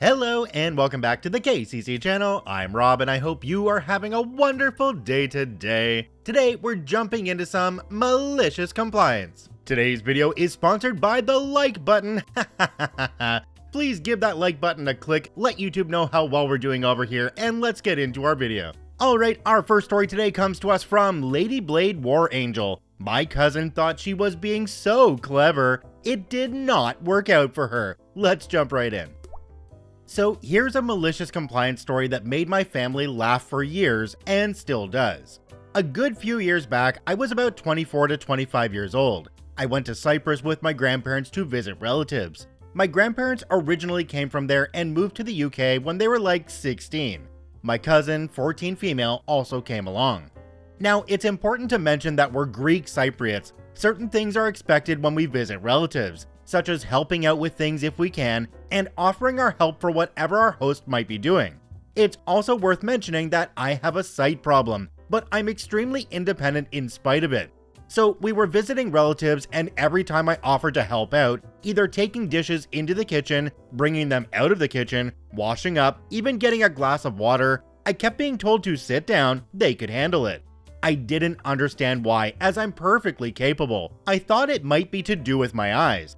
Hello and welcome back to the KCC channel. I'm Rob and I hope you are having a wonderful day today. Today we're jumping into some malicious compliance. Today's video is sponsored by the like button. Please give that like button a click, let YouTube know how well we're doing over here, and let's get into our video. Alright, our first story today comes to us from LadyBladeWarAngel. My cousin thought she was being so clever. It did not work out for her. Let's jump right in. So here's a malicious compliance story that made my family laugh for years and still does. A good few years back, I was about 24 to 25 years old. I went to Cyprus with my grandparents to visit relatives. My grandparents originally came from there and moved to the UK when they were like 16. My cousin, 14 female, also came along. Now, it's important to mention that we're Greek Cypriots. Certain things are expected when we visit relatives, such as helping out with things if we can, and offering our help for whatever our host might be doing. It's also worth mentioning that I have a sight problem, but I'm extremely independent in spite of it. So we were visiting relatives, and every time I offered to help out, either taking dishes into the kitchen, bringing them out of the kitchen, washing up, even getting a glass of water, I kept being told to sit down, they could handle it. I didn't understand why, as I'm perfectly capable. I thought it might be to do with my eyes.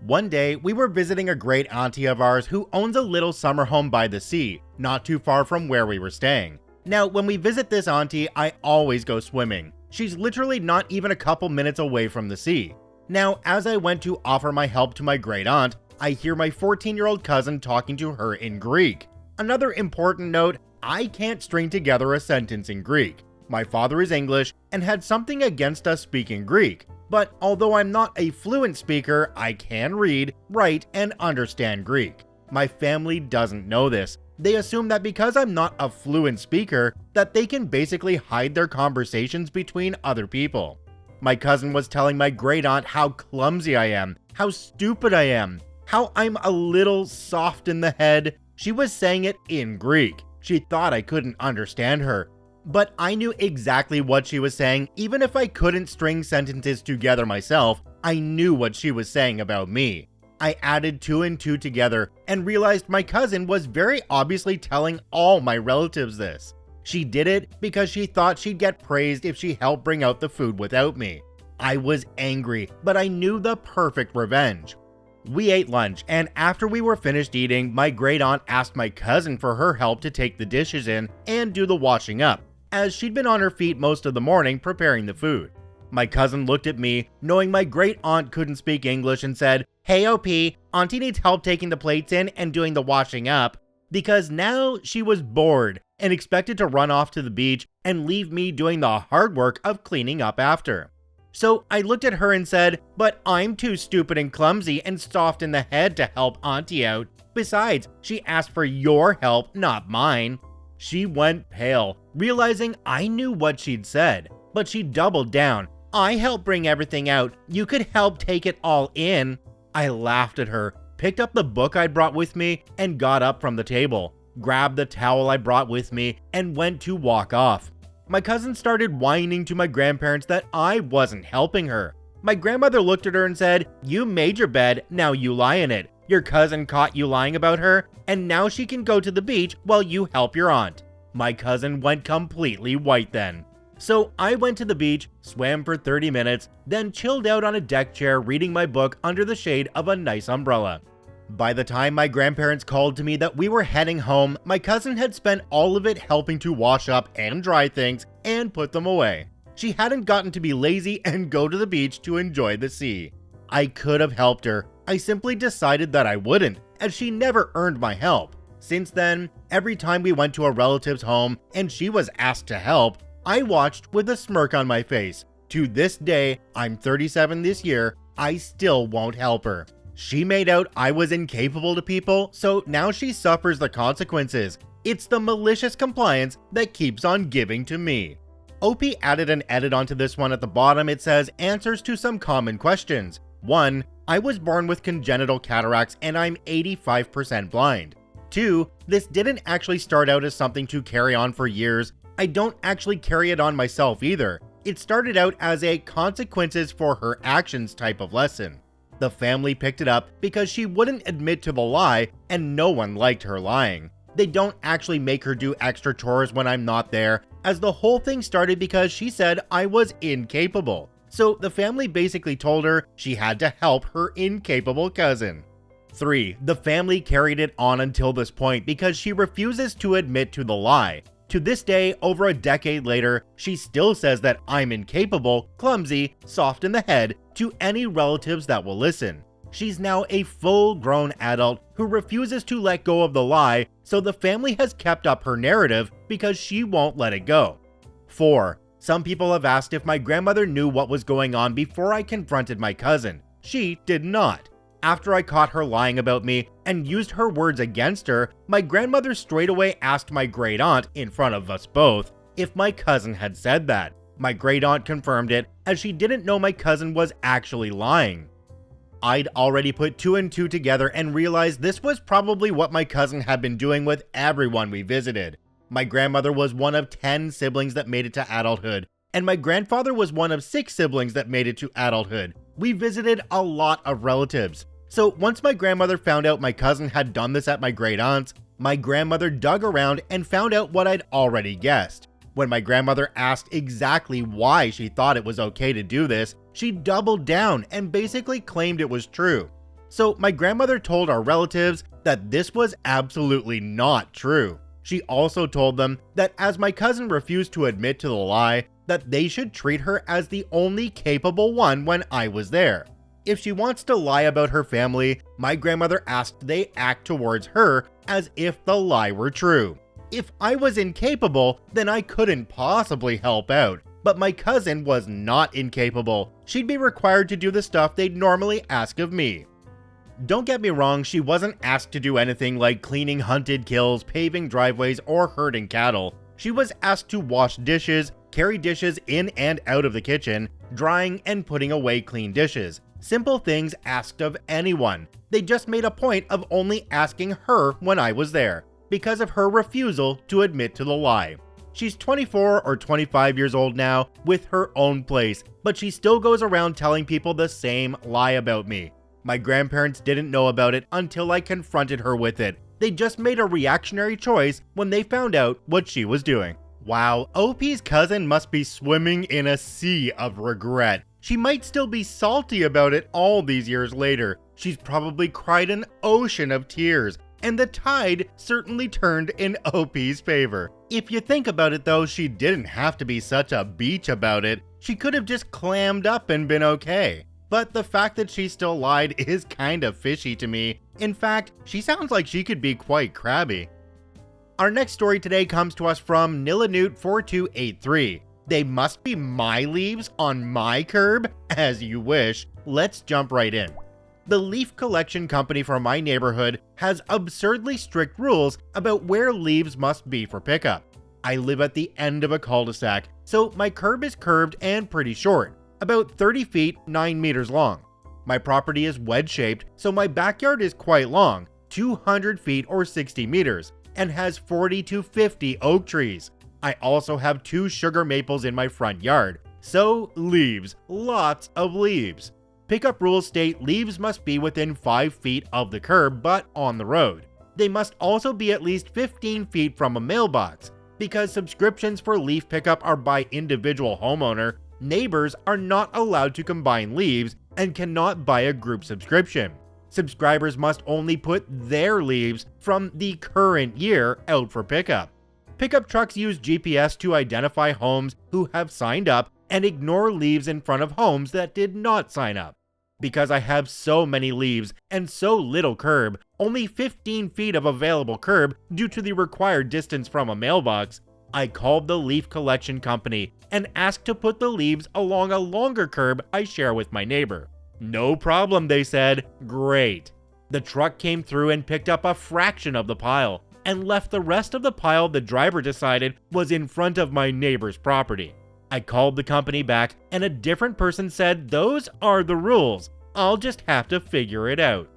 One day, we were visiting a great auntie of ours who owns a little summer home by the sea, not too far from where we were staying. Now, when we visit this auntie, I always go swimming. She's literally not even a couple minutes away from the sea. Now, as I went to offer my help to my great aunt, I hear my 14-year-old cousin talking to her in Greek. Another important note, I can't string together a sentence in Greek. My father is English and had something against us speaking Greek. But although I'm not a fluent speaker, I can read, write, and understand Greek. My family doesn't know this. They assume that because I'm not a fluent speaker, that they can basically hide their conversations between other people. My cousin was telling my great aunt how clumsy I am, how stupid I am, how I'm a little soft in the head. She was saying it in Greek. She thought I couldn't understand her. But I knew exactly what she was saying. Even if I couldn't string sentences together myself, I knew what she was saying about me. I added 2 and 2 together and realized my cousin was very obviously telling all my relatives this. She did it because she thought she'd get praised if she helped bring out the food without me. I was angry, but I knew the perfect revenge. We ate lunch, and after we were finished eating, my great aunt asked my cousin for her help to take the dishes in and do the washing up, as she'd been on her feet most of the morning preparing the food. My cousin looked at me, knowing my great aunt couldn't speak English, and said, "Hey OP, Auntie needs help taking the plates in and doing the washing up," because now she was bored and expected to run off to the beach and leave me doing the hard work of cleaning up after. So I looked at her and said, "But I'm too stupid and clumsy and soft in the head to help Auntie out. Besides, she asked for your help, not mine." She went pale, realizing I knew what she'd said, but she doubled down. "I helped bring everything out. You could help take it all in." I laughed at her, picked up the book I'd brought with me, and got up from the table, grabbed the towel I brought with me, and went to walk off. My cousin started whining to my grandparents that I wasn't helping her. My grandmother looked at her and said, "You made your bed, now you lie in it. Your cousin caught you lying about her, and now she can go to the beach while you help your aunt." My cousin went completely white then. So I went to the beach, swam for 30 minutes, then chilled out on a deck chair reading my book under the shade of a nice umbrella. By the time my grandparents called to me that we were heading home, my cousin had spent all of it helping to wash up and dry things and put them away. She hadn't gotten to be lazy and go to the beach to enjoy the sea. I could have helped her. I simply decided that I wouldn't, as she never earned my help. Since then, every time we went to a relative's home and she was asked to help, I watched with a smirk on my face. To this day, I'm 37 this year, I still won't help her. She made out I was incapable to people, so now she suffers the consequences. It's the malicious compliance that keeps on giving to me. OP added an edit onto this one at the bottom. It says, "Answers to some common questions. 1. I was born with congenital cataracts and I'm 85% blind. 2. This didn't actually start out as something to carry on for years. I don't actually carry it on myself either. It started out as a consequences for her actions type of lesson. The family picked it up because she wouldn't admit to the lie and no one liked her lying. They don't actually make her do extra chores when I'm not there, as the whole thing started because she said I was incapable. So the family basically told her she had to help her incapable cousin. 3. The family carried it on until this point because she refuses to admit to the lie. To this day, over a decade later, she still says that I'm incapable, clumsy, soft in the head to any relatives that will listen. She's now a full-grown adult who refuses to let go of the lie, so the family has kept up her narrative because she won't let it go. 4. Some people have asked if my grandmother knew what was going on before I confronted my cousin. She did not. After I caught her lying about me and used her words against her, my grandmother straight away asked my great aunt, in front of us both, if my cousin had said that. My great aunt confirmed it, as she didn't know my cousin was actually lying. I'd already put 2 and 2 together and realized this was probably what my cousin had been doing with everyone we visited. My grandmother was one of 10 siblings that made it to adulthood, and my grandfather was one of 6 siblings that made it to adulthood. We visited a lot of relatives. So once my grandmother found out my cousin had done this at my great aunt's, my grandmother dug around and found out what I'd already guessed. When my grandmother asked exactly why she thought it was okay to do this, she doubled down and basically claimed it was true. So my grandmother told our relatives that this was absolutely not true. She also told them that as my cousin refused to admit to the lie, that they should treat her as the only capable one when I was there. If she wants to lie about her family, my grandmother asked they act towards her as if the lie were true. If I was incapable, then I couldn't possibly help out. But my cousin was not incapable. She'd be required to do the stuff they'd normally ask of me. Don't get me wrong, she wasn't asked to do anything like cleaning hunted kills, paving driveways, or herding cattle. She was asked to wash dishes, carry dishes in and out of the kitchen, drying and putting away clean dishes. Simple things asked of anyone. They just made a point of only asking her when I was there, because of her refusal to admit to the lie. She's 24 or 25 years old now, with her own place, but she still goes around telling people the same lie about me. My grandparents didn't know about it until I confronted her with it. They just made a reactionary choice when they found out what she was doing. Wow, OP's cousin must be swimming in a sea of regret. She might still be salty about it all these years later. She's probably cried an ocean of tears, and the tide certainly turned in OP's favor. If you think about it though, she didn't have to be such a beach about it. She could have just clammed up and been okay. But the fact that she still lied is kind of fishy to me. In fact, she sounds like she could be quite crabby. Our next story today comes to us from Nilanute4283. They must be my leaves on my curb? As you wish. Let's jump right in. The leaf collection company for my neighborhood has absurdly strict rules about where leaves must be for pickup. I live at the end of a cul-de-sac, so my curb is curved and pretty short, about 30 feet 9 meters long. My property is wedge-shaped, so my backyard is quite long, 200 feet or 60 meters, and has 40 to 50 oak trees. I also have 2 sugar maples in my front yard. So leaves, lots of leaves. Pickup rules state leaves must be within 5 feet of the curb but on the road. They must also be at least 15 feet from a mailbox. Because subscriptions for leaf pickup are by individual homeowner, neighbors are not allowed to combine leaves and cannot buy a group subscription. Subscribers must only put their leaves from the current year out for pickup. Pickup trucks use GPS to identify homes who have signed up and ignore leaves in front of homes that did not sign up. Because I have so many leaves and so little curb, only 15 feet of available curb due to the required distance from a mailbox, I called the leaf collection company and asked to put the leaves along a longer curb I share with my neighbor. No problem, they said. Great. The truck came through and picked up a fraction of the pile and left the rest of the pile the driver decided was in front of my neighbor's property. I called the company back and a different person said those are the rules. I'll just have to figure it out.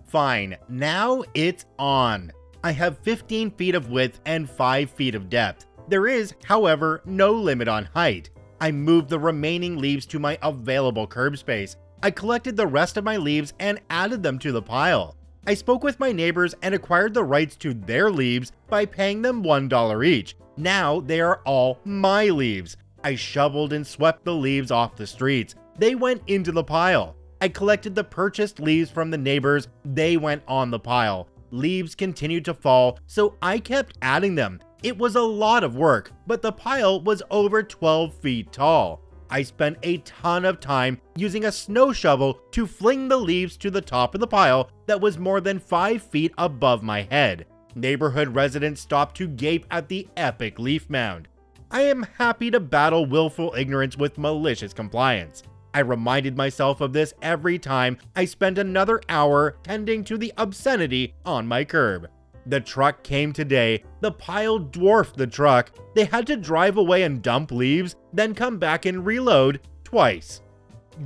Fine, now it's on. I have 15 feet of width and 5 feet of depth. There is, however, no limit on height. I moved the remaining leaves to my available curb space. I collected the rest of my leaves and added them to the pile. I spoke with my neighbors and acquired the rights to their leaves by paying them $1 each. Now they are all my leaves. I shoveled and swept the leaves off the streets. They went into the pile. I collected the purchased leaves from the neighbors. They went on the pile. Leaves continued to fall, so I kept adding them. It was a lot of work, but the pile was over 12 feet tall. I spent a ton of time using a snow shovel to fling the leaves to the top of the pile that was more than 5 feet above my head. Neighborhood residents stopped to gape at the epic leaf mound. I am happy to battle willful ignorance with malicious compliance. I reminded myself of this every time I spent another hour tending to the obscenity on my curb. The truck came today. The pile dwarfed the truck. They had to drive away and dump leaves, then come back and reload twice.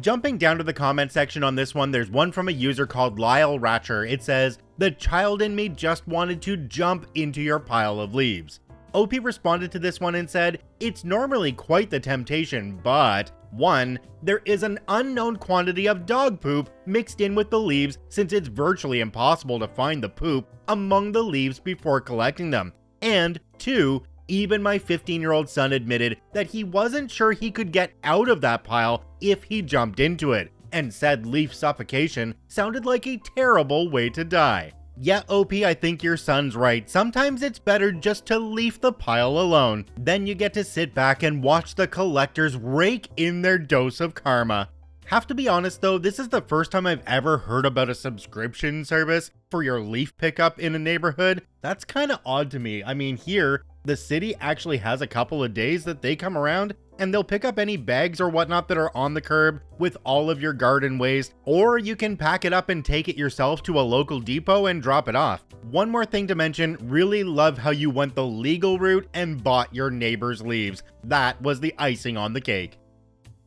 Jumping down to the comment section on this one, there's one from a user called Lyle Ratcher. It says, "The child in me just wanted to jump into your pile of leaves." OP responded to this one and said, "It's normally quite the temptation, but 1. There is an unknown quantity of dog poop mixed in with the leaves since it's virtually impossible to find the poop among the leaves before collecting them. And 2. Even my 15-year-old son admitted that he wasn't sure he could get out of that pile if he jumped into it, and said leaf suffocation sounded like a terrible way to die." Yeah, OP, I think your son's right. Sometimes it's better just to leave the pile alone. Then you get to sit back and watch the collectors rake in their dose of karma. Have to be honest though, this is the first time I've ever heard about a subscription service for your leaf pickup in a neighborhood. That's kind of odd to me. I mean, here, the city actually has a couple of days that they come around and they'll pick up any bags or whatnot that are on the curb with all of your garden waste, or you can pack it up and take it yourself to a local depot and drop it off. One more thing to mention, really love how you went the legal route and bought your neighbor's leaves. That was the icing on the cake.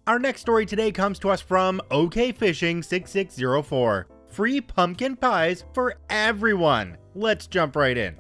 Our next story today comes to us from OKFishing6604. Free pumpkin pies for everyone. Let's jump right in.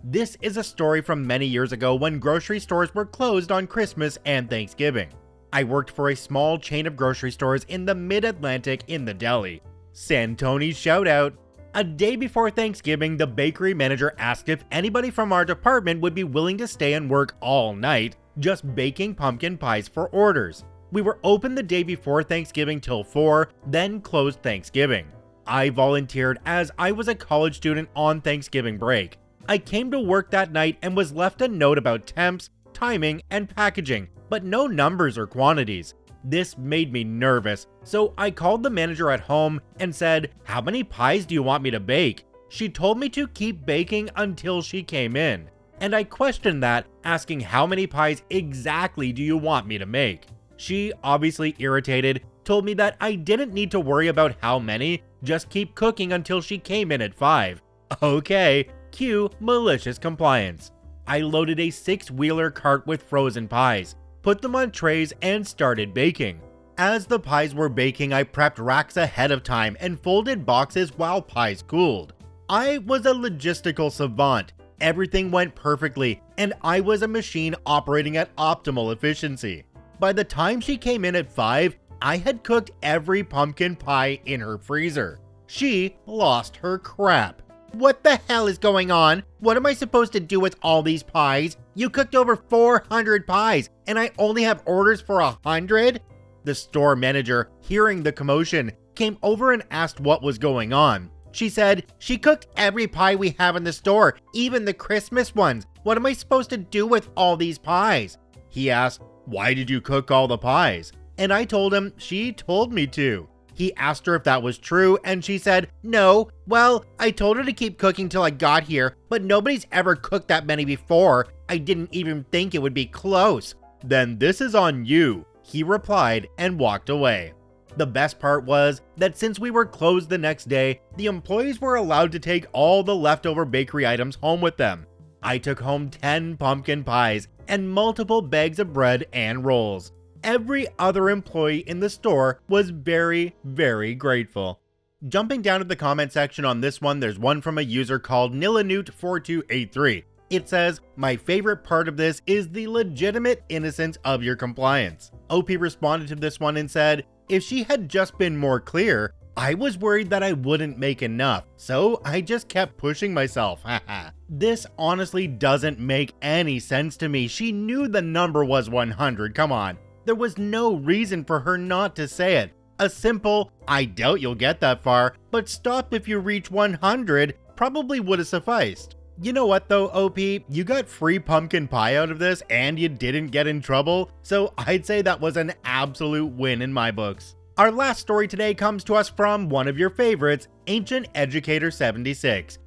This is a story from many years ago when grocery stores were closed on Christmas and Thanksgiving. I worked for a small chain of grocery stores in the mid-Atlantic in the deli. Santoni's shout out. A day before Thanksgiving, the bakery manager asked if anybody from our department would be willing to stay and work all night, just baking pumpkin pies for orders. We were open the day before Thanksgiving till 4, then closed Thanksgiving. I volunteered as I was a college student on Thanksgiving break. I came to work that night and was left a note about temps, timing, and packaging, but no numbers or quantities. This made me nervous, so I called the manager at home and said, "How many pies do you want me to bake?" She told me to keep baking until she came in, and I questioned that, asking how many pies exactly do you want me to make? She, obviously irritated, told me that I didn't need to worry about how many, just keep cooking until she came in at 5. Okay. Cue malicious compliance. I loaded a 6-wheeler cart with frozen pies, put them on trays, and started baking. As the pies were baking, I prepped racks ahead of time and folded boxes while pies cooled. I was a logistical savant. Everything went perfectly, and I was a machine operating at optimal efficiency. By the time she came in at 5, I had cooked every pumpkin pie in her freezer. She lost her crap. "What the hell is going on? What am I supposed to do with all these pies? You cooked over 400 pies, and I only have orders for 100? The store manager, hearing the commotion, came over and asked what was going on. She said, "She cooked every pie we have in the store, even the Christmas ones. What am I supposed to do with all these pies?" He asked, "Why did you cook all the pies?" And I told him she told me to. He asked her if that was true, and she said, "No, well, I told her to keep cooking till I got here, but nobody's ever cooked that many before. I didn't even think it would be close." "Then this is on you," he replied and walked away. The best part was that since we were closed the next day, the employees were allowed to take all the leftover bakery items home with them. I took home 10 pumpkin pies and multiple bags of bread and rolls. Every other employee in the store was very, very grateful. Jumping down to the comment section on this one, there's one from a user called Nilanute4283. It says, "My favorite part of this is the legitimate innocence of your compliance." OP responded to this one and said, "If she had just been more clear, I was worried that I wouldn't make enough, so I just kept pushing myself, haha. This honestly doesn't make any sense to me. She knew the number was 100, come on. There was no reason for her not to say it. A simple, I doubt you'll get that far, but stop if you reach 100 probably would have sufficed. You know what though, OP? You got free pumpkin pie out of this and you didn't get in trouble, so I'd say that was an absolute win in my books. Our last story today comes to us from one of your favorites, Ancient Educator 76.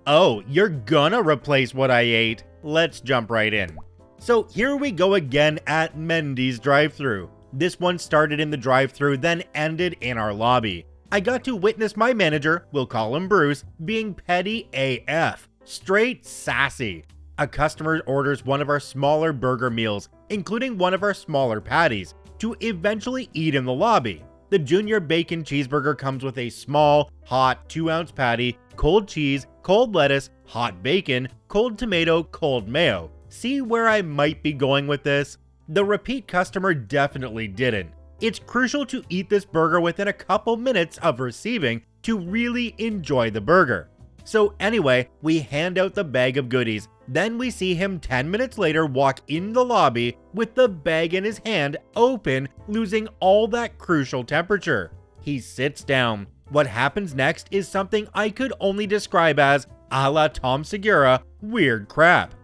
Oh, you're gonna replace what I ate? Let's jump right in. So here we go again at Mendy's drive-thru. This one started in the drive-thru, then ended in our lobby. I got to witness my manager, we'll call him Bruce, being petty AF. Straight sassy. A customer orders one of our smaller burger meals, including one of our smaller patties, to eventually eat in the lobby. The junior bacon cheeseburger comes with a small, hot 2-ounce patty, cold cheese, cold lettuce, hot bacon, cold tomato, cold mayo. See where I might be going with this? The repeat customer definitely didn't. It's crucial to eat this burger within a couple minutes of receiving to really enjoy the burger. So anyway, we hand out the bag of goodies. Then we see him 10 minutes later walk in the lobby with the bag in his hand open, losing all that crucial temperature. He sits down. What happens next is something I could only describe as, a la Tom Segura, weird crap.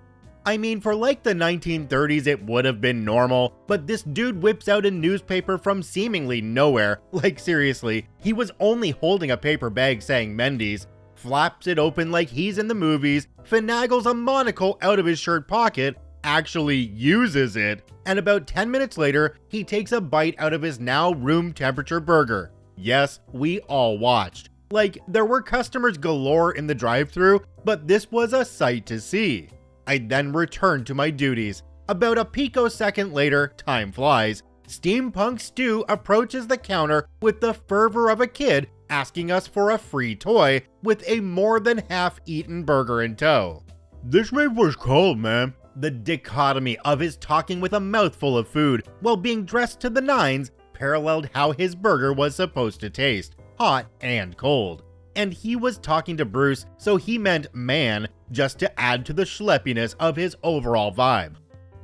I mean, for like the 1930s it would have been normal, but this dude whips out a newspaper from seemingly nowhere. Like seriously, he was only holding a paper bag saying Mendy's, flaps it open like he's in the movies, finagles a monocle out of his shirt pocket, actually uses it, and about 10 minutes later, he takes a bite out of his now room temperature burger. Yes, we all watched. Like, there were customers galore in the drive-thru, but this was a sight to see. I then returned to my duties. About a picosecond later, time flies, Steampunk Stu approaches the counter with the fervor of a kid asking us for a free toy with a more than half-eaten burger in tow. This meat was cold, man. The dichotomy of his talking with a mouthful of food while being dressed to the nines paralleled how his burger was supposed to taste, hot and cold. And he was talking to Bruce, so he meant man, just to add to the schleppiness of his overall vibe.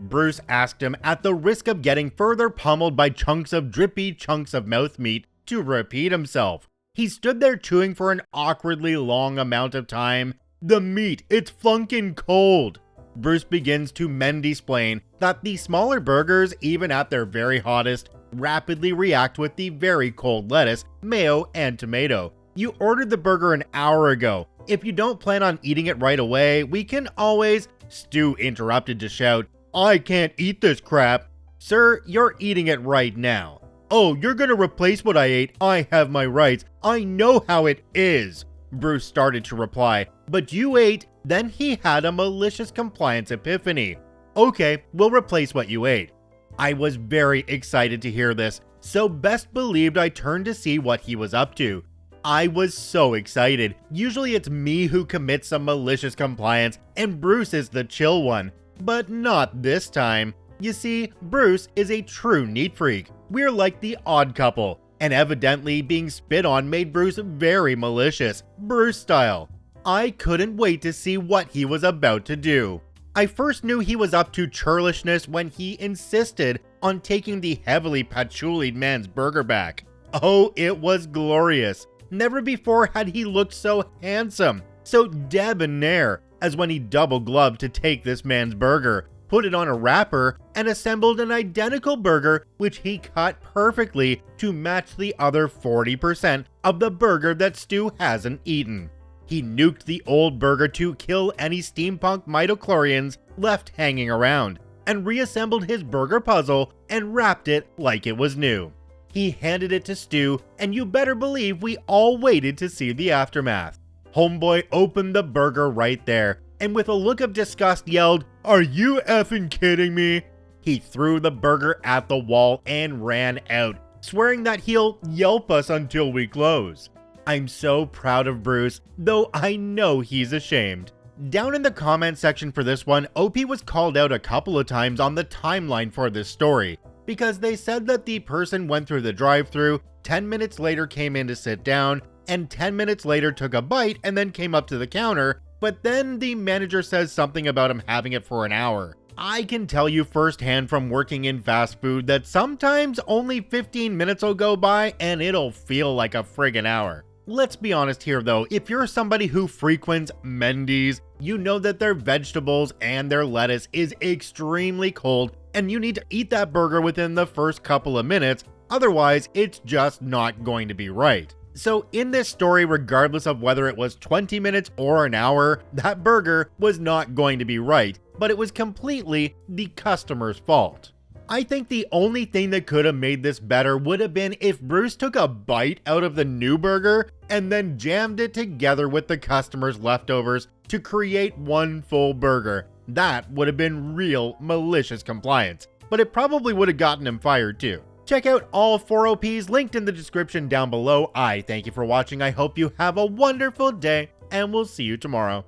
Bruce asked him, at the risk of getting further pummeled by chunks of drippy chunks of mouth meat, to repeat himself. He stood there chewing for an awkwardly long amount of time. The meat, it's flunkin' cold. Bruce begins to Mendy-splain that the smaller burgers, even at their very hottest, rapidly react with the very cold lettuce, mayo, and tomato. You ordered the burger an hour ago. If you don't plan on eating it right away, we can always... Stu interrupted to shout, I can't eat this crap. Sir, you're eating it right now. Oh, you're gonna replace what I ate? I have my rights. I know how it is. Bruce started to reply, but you ate. Then he had a malicious compliance epiphany. Okay, we'll replace what you ate. I was very excited to hear this, so best believed I turned to see what he was up to. I was so excited. Usually it's me who commits some malicious compliance and Bruce is the chill one, but not this time. You see, Bruce is a true neat freak. We're like the odd couple, and evidently being spit on made Bruce very malicious, Bruce style. I couldn't wait to see what he was about to do. I first knew he was up to churlishness when he insisted on taking the heavily patchoulied man's burger back. Oh, it was glorious. Never before had he looked so handsome, so debonair, as when he double-gloved to take this man's burger, put it on a wrapper, and assembled an identical burger which he cut perfectly to match the other 40% of the burger that Stu hasn't eaten. He nuked the old burger to kill any steampunk midichlorians left hanging around, and reassembled his burger puzzle and wrapped it like it was new. He handed it to Stu, and you better believe we all waited to see the aftermath. Homeboy opened the burger right there, and with a look of disgust yelled, "Are you effing kidding me?" He threw the burger at the wall and ran out, swearing that he'll yelp us until we close. I'm so proud of Bruce, though I know he's ashamed. Down in the comment section for this one, OP was called out a couple of times on the timeline for this story, because they said that the person went through the drive-thru, 10 minutes later came in to sit down, and 10 minutes later took a bite and then came up to the counter, but then the manager says something about him having it for an hour. I can tell you firsthand from working in fast food that sometimes only 15 minutes will go by and it'll feel like a friggin' hour. Let's be honest here though, if you're somebody who frequents Mendy's, you know that their vegetables and their lettuce is extremely cold and you need to eat that burger within the first couple of minutes, otherwise it's just not going to be right. So in this story, regardless of whether it was 20 minutes or an hour, that burger was not going to be right, but it was completely the customer's fault. I think the only thing that could have made this better would have been if Bruce took a bite out of the new burger and then jammed it together with the customer's leftovers to create one full burger. That would have been real malicious compliance, but it probably would have gotten him fired too. Check out all 4 OPs linked in the description down below. I thank you for watching. I hope you have a wonderful day, and we'll see you tomorrow.